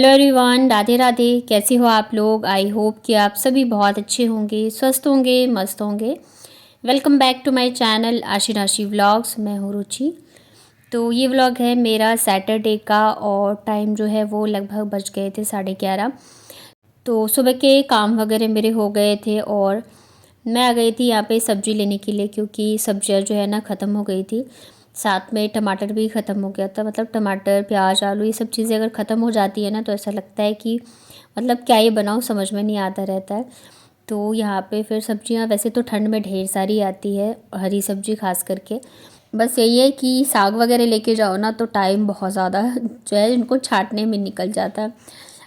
Hello everyone, Radhe Radhe. कैसे हो आप लोग? आई होप कि आप सभी बहुत अच्छे होंगे, स्वस्थ होंगे, मस्त होंगे। Welcome back to my channel Aashi Rashi vlogs. मैं हूँ रुचि। तो ये व्लॉग है मेरा सैटरडे का और टाइम जो है वो लगभग बज गए थे 11:30। तो सुबह के काम वगैरह मेरे हो गए थे और मैं आ गई थी यहाँ पे सब्ज़ी लेने के लिए, क्योंकि सब्जियाँ जो है ना ख़त्म हो गई थी। साथ में टमाटर भी ख़त्म हो गया था। मतलब टमाटर, प्याज, आलू ये सब चीज़ें अगर ख़त्म हो जाती है ना तो ऐसा लगता है कि मतलब क्या ये बनाऊँ, समझ में नहीं आता रहता है। तो यहाँ पे फिर सब्जियाँ वैसे तो ठंड में ढेर सारी आती है, हरी सब्जी खास करके। बस यही है कि साग वगैरह लेके जाओ ना तो टाइम बहुत ज़्यादा जो है इनको छाँटने में निकल जाता है।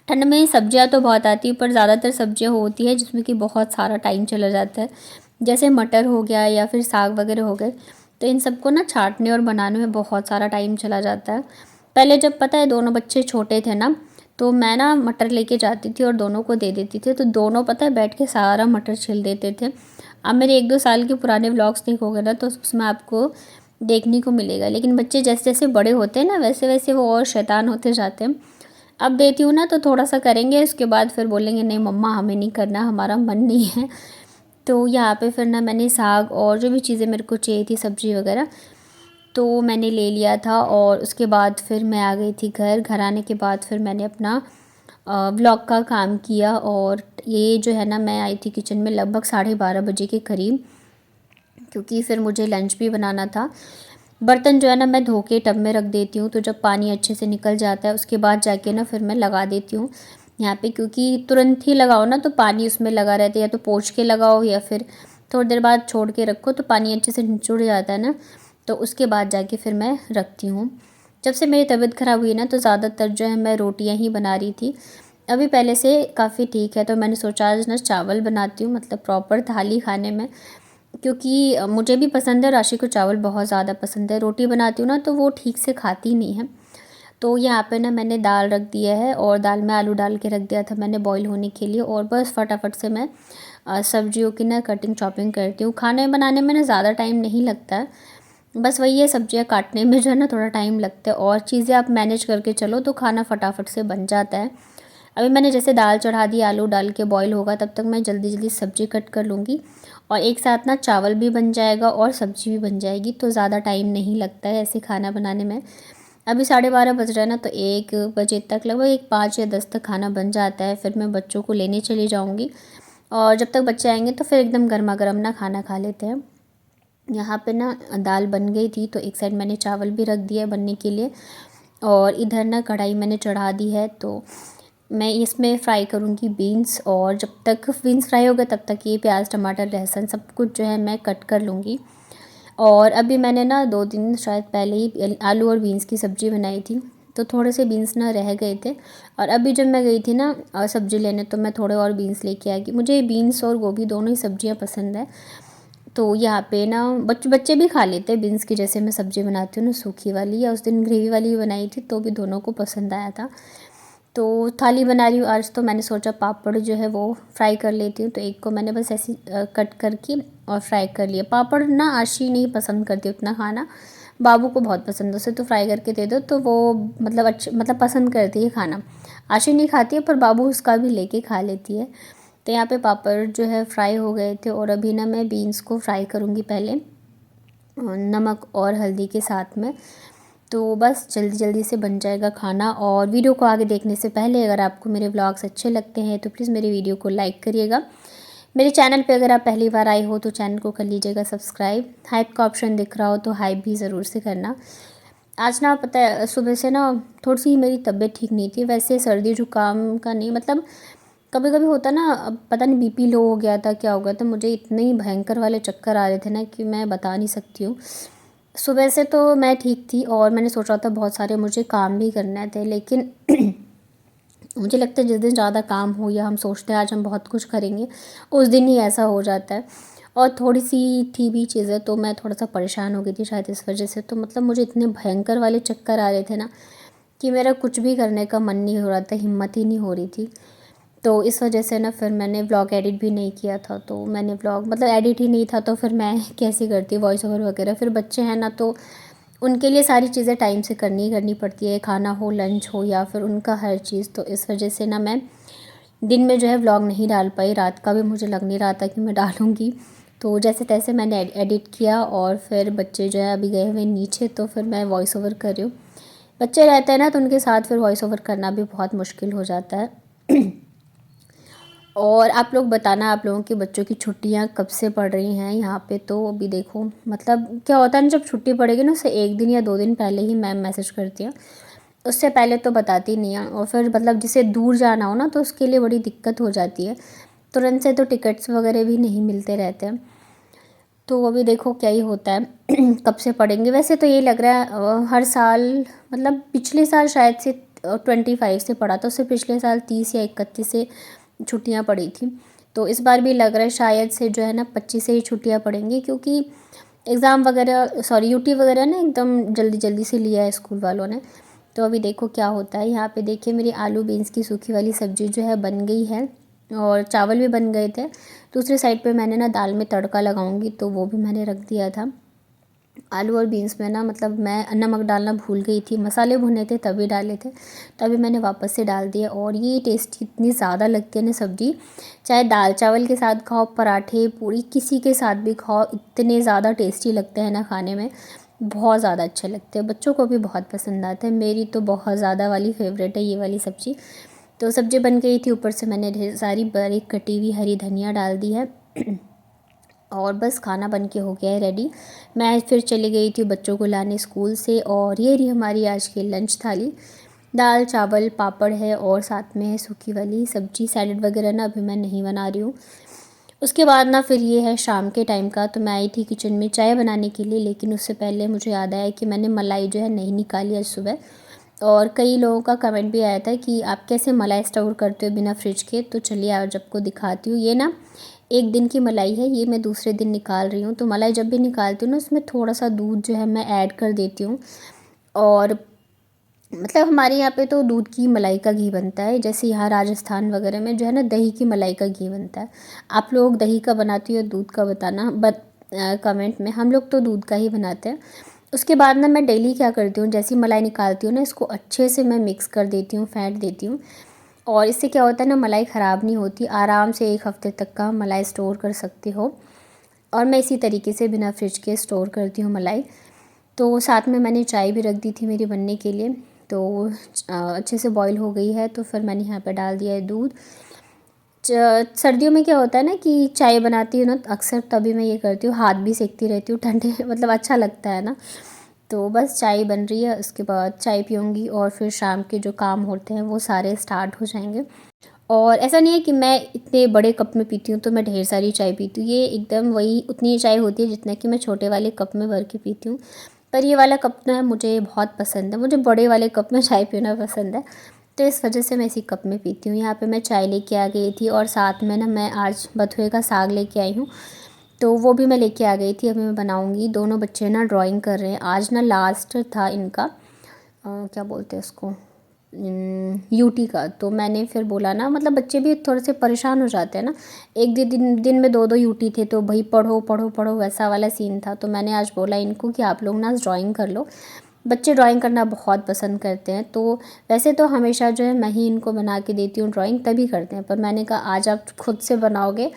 ठंड में सब्जियां तो बहुत आती है, पर ज़्यादातर सब्जियां होती है जिसमें कि बहुत सारा टाइम चला जाता है। जैसे मटर हो गया या फिर साग वगैरह हो गए, तो इन सबको ना छाँटने और बनाने में बहुत सारा टाइम चला जाता है। पहले जब पता है दोनों बच्चे छोटे थे ना, तो मैं ना मटर लेके जाती थी और दोनों को दे देती थी, तो दोनों पता है बैठ के सारा मटर छिल देते थे। अब मेरे 1-2 साल के पुराने व्लॉग्स देखोगे ना तो उसमें आपको देखने को मिलेगा। लेकिन बच्चे जैसे जैसे बड़े होते हैं ना वैसे वैसे वो और शैतान होते जाते हैं। अब देती हूँ ना तो थोड़ा-सा करेंगे, उसके बाद फिर बोलेंगे नहीं मम्मा हमें नहीं करना, हमारा मन नहीं है। तो यहाँ पे फिर ना मैंने साग और जो भी चीज़ें मेरे को चाहिए थी सब्ज़ी वग़ैरह, तो मैंने ले लिया था और उसके बाद फिर मैं आ गई थी घर। घर आने के बाद फिर मैंने अपना व्लॉग का काम किया और ये जो है ना मैं आई थी किचन में लगभग 12:30 बजे के करीब, क्योंकि फिर मुझे लंच भी बनाना था। बर्तन जो है ना मैं धो के टब में रख देती हूँ, तो जब पानी अच्छे से निकल जाता है उसके बाद जाके ना फिर मैं लगा देती हूँ यहाँ पे, क्योंकि तुरंत ही लगाओ ना तो पानी उसमें लगा रहता है। या तो पोंछ के लगाओ या फिर थोड़ी देर बाद छोड़ के रखो तो पानी अच्छे से निचुड़ जाता है ना, तो उसके बाद जाके फिर मैं रखती हूँ। जब से मेरी तबीयत ख़राब हुई ना तो ज़्यादातर जो है मैं रोटियाँ ही बना रही थी। अभी पहले से काफ़ी ठीक है, तो मैंने सोचा आज ना चावल बनाती हूँ, मतलब प्रॉपर थाली खाने में, क्योंकि मुझे भी पसंद है, राशि को चावल बहुत ज़्यादा पसंद है। रोटी बनाती हूँ ना तो वो ठीक से खाती नहीं है। तो यहाँ पे ना मैंने दाल रख दिया है और दाल में आलू डाल के रख दिया था मैंने बॉईल होने के लिए, और बस फटाफट से मैं सब्जियों की ना कटिंग चॉपिंग करती हूँ। खाने बनाने में ना ज़्यादा टाइम नहीं लगता है, बस वही है सब्जियाँ काटने में जो है ना थोड़ा टाइम लगता है, और चीज़ें आप मैनेज करके चलो तो खाना फटाफट से बन जाता है। अभी मैंने जैसे दाल चढ़ा दी, आलू डाल के बॉईल होगा तब तक मैं जल्दी जल्दी सब्ज़ी कट कर लूँगी और एक साथ ना चावल भी बन जाएगा और सब्ज़ी भी बन जाएगी, तो ज़्यादा टाइम नहीं लगता है ऐसे खाना बनाने में। अभी 12:30 बज रहा है ना, तो 1 बजे तक लगभग 1 5 या 10 तक खाना बन जाता है। फिर मैं बच्चों को लेने चली जाऊँगी और जब तक बच्चे आएंगे तो फिर एकदम गर्मा गर्म ना खाना खा लेते हैं। यहाँ पे ना दाल बन गई थी तो एक साइड मैंने चावल भी रख दिया बनने के लिए, और इधर ना कढ़ाई मैंने चढ़ा दी है। तो मैं इसमें फ्राई करूँगी बीन्स, और जब तक बीन्स फ्राई होगा तब तक ये प्याज, टमाटर, लहसुन सब कुछ जो है मैं कट कर लूँगी। और अभी मैंने ना 2 दिन शायद पहले ही आलू और बीन्स की सब्ज़ी बनाई थी, तो थोड़े से बीन्स ना रह गए थे। और अभी जब मैं गई थी ना सब्ज़ी लेने, तो मैं थोड़े और बीन्स लेके आई। मुझे बीन्स और गोभी दोनों ही सब्ज़ियाँ पसंद है। तो यहाँ पे ना बच्चे भी खा लेते हैं बीन्स की, जैसे मैं सब्ज़ी बनाती हूँ ना सूखी वाली, या उस दिन ग्रेवी वाली भी बनाई थी तो भी दोनों को पसंद आया था। तो थाली बना रही हूँ आज, तो मैंने सोचा पापड़ जो है वो फ्राई कर लेती हूँ। तो एक को मैंने बस ऐसे कट करके और फ्राई कर लिया। पापड़ ना आशी नहीं पसंद करती उतना खाना, बाबू को बहुत पसंद है, उसे तो फ्राई करके दे दो तो वो मतलब मतलब पसंद करती है खाना। आशी नहीं खाती है पर बाबू उसका भी लेके खा लेती है। तो यहाँ पे पापड़ जो है फ्राई हो गए थे, और अभी ना मैं बीन्स को फ्राई करूँगी पहले नमक और हल्दी के साथ में। तो बस जल्दी जल्दी से बन जाएगा खाना। और वीडियो को आगे देखने से पहले अगर आपको मेरे व्लॉग्स अच्छे लगते हैं तो प्लीज़ मेरे वीडियो को लाइक करिएगा। मेरे चैनल पे अगर आप पहली बार आए हो तो चैनल को कर लीजिएगा सब्सक्राइब। हाइप का ऑप्शन दिख रहा हो तो हाइप भी ज़रूर से करना। आज ना पता है सुबह से ना थोड़ी सी मेरी तबीयत ठीक नहीं थी, वैसे सर्दी जुकाम का नहीं, मतलब कभी कभी होता ना, अब पता नहीं बीपी लो हो गया था, क्या हो गया था, मुझे इतने ही भयंकर वाले चक्कर आ रहे थे ना कि मैं बता नहीं सकती हूँ। सुबह से तो मैं ठीक थी और मैंने सोचा था बहुत सारे मुझे काम भी करने थे, लेकिन मुझे लगता है जिस दिन ज़्यादा काम हो या हम सोचते हैं आज हम बहुत कुछ करेंगे, उस दिन ही ऐसा हो जाता है। और थोड़ी सी थी भी चीज़ें, तो मैं थोड़ा सा परेशान हो गई थी शायद इस वजह से। तो मतलब मुझे इतने भयंकर वाले चक्कर आ रहे थे ना कि मेरा कुछ भी करने का मन नहीं हो रहा था, हिम्मत ही नहीं हो रही थी। तो इस वजह से ना फिर मैंने व्लॉग एडिट भी नहीं किया था। तो मैंने व्लॉग मतलब एडिट ही नहीं था तो फिर मैं कैसे करती वॉइस ओवर वगैरह। फिर बच्चे हैं ना तो उनके लिए सारी चीज़ें टाइम से करनी पड़ती है, खाना हो, लंच हो या फिर उनका हर चीज़। तो इस वजह से ना मैं दिन में जो है व्लॉग नहीं डाल पाई। रात का भी मुझे लग नहीं रहा था कि मैं डालूँगी, तो जैसे तैसे मैंने एडिट किया और फिर बच्चे जो है अभी गए हुए नीचे, तो फिर मैं वॉइस ओवर कर रही हूँ। बच्चे रहते हैं ना तो उनके साथ फिर वॉइस ओवर करना भी बहुत मुश्किल हो जाता है। और आप लोग बताना, आप लोगों के बच्चों की छुट्टियां कब से पड़ रही हैं यहाँ पे। तो अभी देखो मतलब क्या होता है ना, जब छुट्टी पड़ेगी ना उससे 1 दिन या 2 दिन पहले ही मैम मैसेज करती हैं, उससे पहले तो बताती नहीं है। और फिर मतलब जिसे दूर जाना हो ना तो उसके लिए बड़ी दिक्कत हो जाती है, तुरंत से तो टिकट्स वगैरह भी नहीं मिलते रहते हैं। तो अभी देखो क्या ही होता है। कब से पढ़ेंगे, वैसे तो ये लग रहा है हर साल, मतलब पिछले साल शायद से 25 से पढ़ा था, उससे पिछले साल 30 या 31 से छुट्टियां पड़ी थी। तो इस बार भी लग रहा है शायद से जो है ना 25 से ही छुट्टियां पड़ेंगी, क्योंकि एग्ज़ाम वगैरह सॉरी यूटी वगैरह ना एकदम जल्दी जल्दी से लिया है स्कूल वालों ने। तो अभी देखो क्या होता है। यहाँ पे देखिए मेरी आलू बीन्स की सूखी वाली सब्ज़ी जो है बन गई है और चावल भी बन गए थे। दूसरी साइड पे मैंने ना दाल में तड़का लगाऊंगी, तो वो भी मैंने रख दिया था। आलू और बीन्स में ना मतलब मैं नमक डालना भूल गई थी, मसाले भुने थे तभी डाले थे, तभी मैंने वापस से डाल दिया। और ये टेस्टी इतनी ज़्यादा लगती है ना सब्ज़ी, चाहे दाल चावल के साथ खाओ, पराठे पूरी किसी के साथ भी खाओ, इतने ज़्यादा टेस्टी लगते हैं ना खाने में, बहुत ज़्यादा अच्छे लगते हैं। बच्चों को भी बहुत पसंद आते हैं, मेरी तो बहुत ज़्यादा वाली फेवरेट है ये वाली सब्ज़ी। तो सब्ज़ी बन गई थी, ऊपर से मैंने ढेर सारी बारीक कटी हुई हरी धनिया डाल दी है। और बस खाना बन के हो गया है रेडी। मैं फिर चली गई थी बच्चों को लाने स्कूल से, और ये रही हमारी आज की लंच थाली। दाल चावल पापड़ है और साथ में सूखी वाली सब्जी, सैलड वगैरह ना अभी मैं नहीं बना रही हूँ। उसके बाद ना फिर ये है शाम के टाइम का, तो मैं आई थी किचन में चाय बनाने के लिए, लेकिन उससे पहले मुझे याद आया कि मैंने मलाई जो है नहीं निकाली आज सुबह। और कई लोगों का कमेंट भी आया था कि आप कैसे मलाई स्टोर करते हो बिना फ्रिज के। तो चलिए आज आपको दिखाती हूँ। ये ना 1 दिन की मलाई है, ये मैं दूसरे दिन निकाल रही हूँ। तो मलाई जब भी निकालती हूँ ना उसमें थोड़ा सा दूध जो है मैं ऐड कर देती हूँ। और मतलब हमारे यहाँ पे तो दूध की मलाई का घी बनता है, जैसे यहाँ राजस्थान वगैरह में जो है ना दही की मलाई का घी बनता है। आप लोग दही का बनाती हो दूध का बताना कमेंट में। हम लोग तो दूध का ही बनाते हैं। उसके बाद ना मैं डेली क्या करती हूँ, जैसी मलाई निकालती हूँ ना इसको अच्छे से मैं मिक्स कर देती हूँ, फेंट देती हूँ। और इससे क्या होता है ना मलाई ख़राब नहीं होती, आराम से 1 हफ्ते तक का मलाई स्टोर कर सकते हो। और मैं इसी तरीके से बिना फ्रिज के स्टोर करती हूँ मलाई। तो साथ में मैंने चाय भी रख दी थी मेरी बनने के लिए। तो अच्छे से बॉईल हो गई है, तो फिर मैंने यहाँ पे डाल दिया है दूध। सर्दियों में क्या होता है ना कि चाय बनाती हूँ ना अक्सर, तभी मैं ये करती हूँ, हाथ भी सेकती रहती हूँ ठंडे मतलब अच्छा लगता है ना। तो बस चाय बन रही है, उसके बाद चाय पीऊँगी और फिर शाम के जो काम होते हैं वो सारे स्टार्ट हो जाएंगे। और ऐसा नहीं है कि मैं इतने बड़े कप में पीती हूँ तो मैं ढेर सारी चाय पीती हूँ, ये एकदम वही उतनी चाय होती है जितना कि मैं छोटे वाले कप में भर के पीती हूँ। पर ये वाला कप ना मुझे बहुत पसंद है, मुझे बड़े वाले कप में चाय पीना पसंद है, तो इस वजह से मैं इसी कप में पीती हूँ। यहाँ पे मैं चाय लेके आ गई थी और साथ में ना मैं आज बथुए का साग लेके आई हूँ, तो वो भी मैं लेके आ गई थी, अभी मैं बनाऊँगी। दोनों बच्चे ना ड्राइंग कर रहे हैं, आज ना लास्ट था इनका क्या बोलते हैं उसको, यूटी का। तो मैंने फिर बोला ना, मतलब बच्चे भी थोड़े से परेशान हो जाते हैं ना, एक दिन में 2 यूटी थे, तो भाई पढ़ो पढ़ो पढ़ो वैसा वाला सीन था। तो मैंने आज बोला इनको कि आप लोग ना ड्राइंग कर लो, बच्चे ड्राइंग करना बहुत पसंद करते हैं। तो वैसे तो हमेशा जो है मैं ही इनको बना के देती हूँ ड्राइंग, तभी करते हैं, पर मैंने कहा आज आप खुद से बनाओगे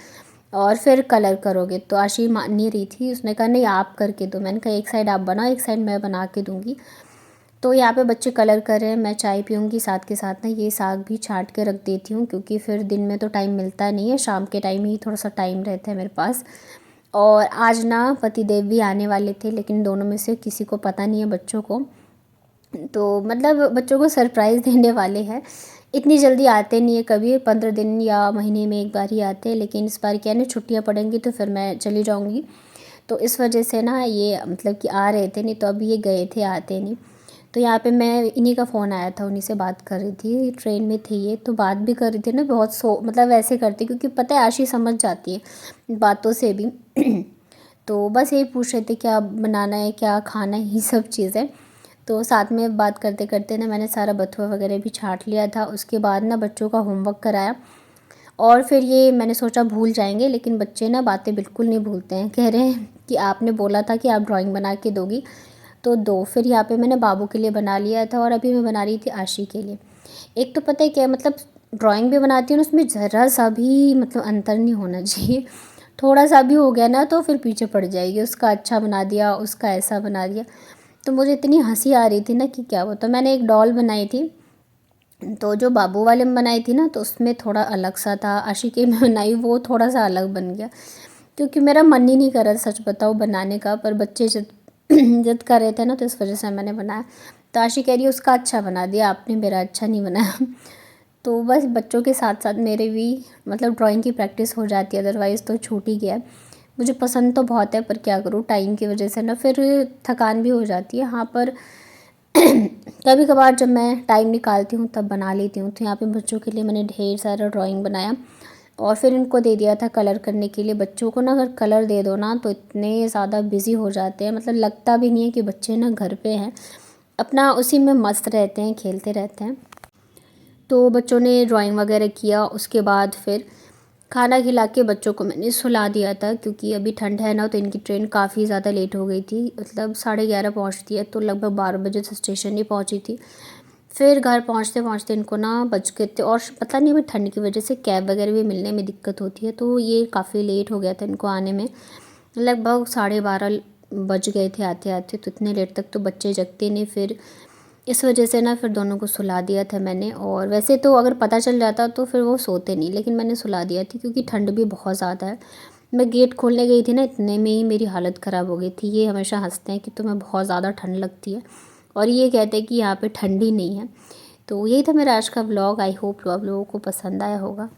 और फिर कलर करोगे। तो आशी मान नहीं रही थी, उसने कहा नहीं आप करके दो। मैंने कहा एक साइड आप बनाओ, एक साइड मैं बना के दूँगी। तो यहाँ पे बच्चे कलर कर रहे हैं, मैं चाय पीऊँगी, साथ के साथ ना ये साग भी छांट के रख देती हूँ, क्योंकि फिर दिन में तो टाइम मिलता नहीं है, शाम के टाइम ही थोड़ा सा टाइम रहता है मेरे पास। और आज ना पतिदेव भी आने वाले थे, लेकिन दोनों में से किसी को पता नहीं है बच्चों को, तो मतलब बच्चों को सरप्राइज़ देने वाले हैं। इतनी जल्दी आते नहीं है, कभी 15 दिन या महीने में एक बार ही आते हैं, लेकिन इस बार क्या है ना छुट्टियाँ पड़ेंगी तो फिर मैं चली जाऊँगी। तो इस वजह से ना ये मतलब कि आ रहे थे, नहीं तो अभी ये गए थे, आते नहीं। तो यहाँ पे मैं इन्हीं का फ़ोन आया था, उन्हीं से बात कर रही थी, ट्रेन में थे ये, तो बात भी कर रही थी ना बहुत मतलब वैसे करती, क्योंकि पता है आशी समझ जाती है बातों से भी। तो बस यही पूछ रहे थे क्या बनाना है क्या खाना है, ये सब चीज़ें। तो साथ में बात करते करते ना मैंने सारा बथुआ वगैरह भी छाँट लिया था। उसके बाद ना बच्चों का होमवर्क कराया, और फिर ये मैंने सोचा भूल जाएंगे, लेकिन बच्चे ना बातें बिल्कुल नहीं भूलते हैं, कह रहे हैं कि आपने बोला था कि आप ड्राइंग बना के दोगी, तो 2 फिर यहाँ पे मैंने बाबू के लिए बना लिया था और अभी मैं बना रही थी आशी के लिए। एक तो पता है क्या, मतलब ड्राइंग भी बनाती हूँ ना, उसमें ज़रा सा भी मतलब अंतर नहीं होना चाहिए। थोड़ा सा भी हो गया ना तो फिर पीछे पड़ जाएगी। उसका अच्छा बना दिया, उसका ऐसा बना दिया, तो मुझे इतनी हंसी आ रही थी ना कि क्या बोलता। मैंने एक डॉल बनाई थी, तो जो बाबू वाले में बनाई थी ना तो उसमें थोड़ा अलग सा था, आशिकी में बनाई वो थोड़ा सा अलग बन गया, क्योंकि मेरा मन ही नहीं कर रहा सच बताओ बनाने का, पर बच्चे जिद जिद कर रहे थे ना तो इस वजह से मैंने बनाया। तो आशी कह रही है उसका अच्छा बना दिया आपने, मेरा अच्छा नहीं बनाया। तो बस बच्चों के साथ साथ मेरे भी मतलब ड्राइंग की प्रैक्टिस हो जाती है, अदरवाइज़ तो छूट ही गया है। मुझे पसंद तो बहुत है पर क्या करूँ, टाइम की वजह से ना फिर थकान भी हो जाती है। हाँ, पर कभी कभार जब मैं टाइम निकालती हूँ तब बना लेती हूँ। तो यहाँ पे बच्चों के लिए मैंने ढेर सारा ड्राइंग बनाया और फिर इनको दे दिया था कलर करने के लिए। बच्चों को ना अगर कलर दे दो ना तो इतने ज़्यादा बिज़ी हो जाते हैं, मतलब लगता भी नहीं है कि बच्चे ना घर पे हैं, अपना उसी में मस्त रहते हैं, खेलते रहते हैं। तो बच्चों ने ड्राइंग वगैरह किया, उसके बाद फिर खाना खिला के बच्चों को मैंने सुला दिया था, क्योंकि अभी ठंड है ना तो इनकी ट्रेन काफ़ी ज़्यादा लेट हो गई थी, मतलब 11:30 पहुँचती है, तो लगभग 12 बजे से स्टेशन ही पहुँची थी। फिर घर पहुँचते पहुँचते इनको ना बज गए थे, और पता नहीं अभी ठंड की वजह से कैब वगैरह भी मिलने में दिक्कत होती है, तो ये काफ़ी लेट हो गया था इनको आने में। लगभग 12:30 बज गए थे आते आते, तो इतने लेट तक तो बच्चे जगते नहीं। फिर इस वजह से ना फिर दोनों को सुला दिया था मैंने। और वैसे तो अगर पता चल जाता तो फिर वो सोते नहीं, लेकिन मैंने सुला दिया थी क्योंकि ठंड भी बहुत ज़्यादा है। मैं गेट खोलने गई थी ना, इतने में ही मेरी हालत ख़राब हो गई थी। ये हमेशा हंसते हैं कि तुम्हें बहुत ज़्यादा ठंड लगती है, और ये कहते हैं कि यहाँ पे ठंड ही नहीं है। तो यही था मेरा आज का व्लॉग। आई होप आप लोगों को पसंद आया होगा।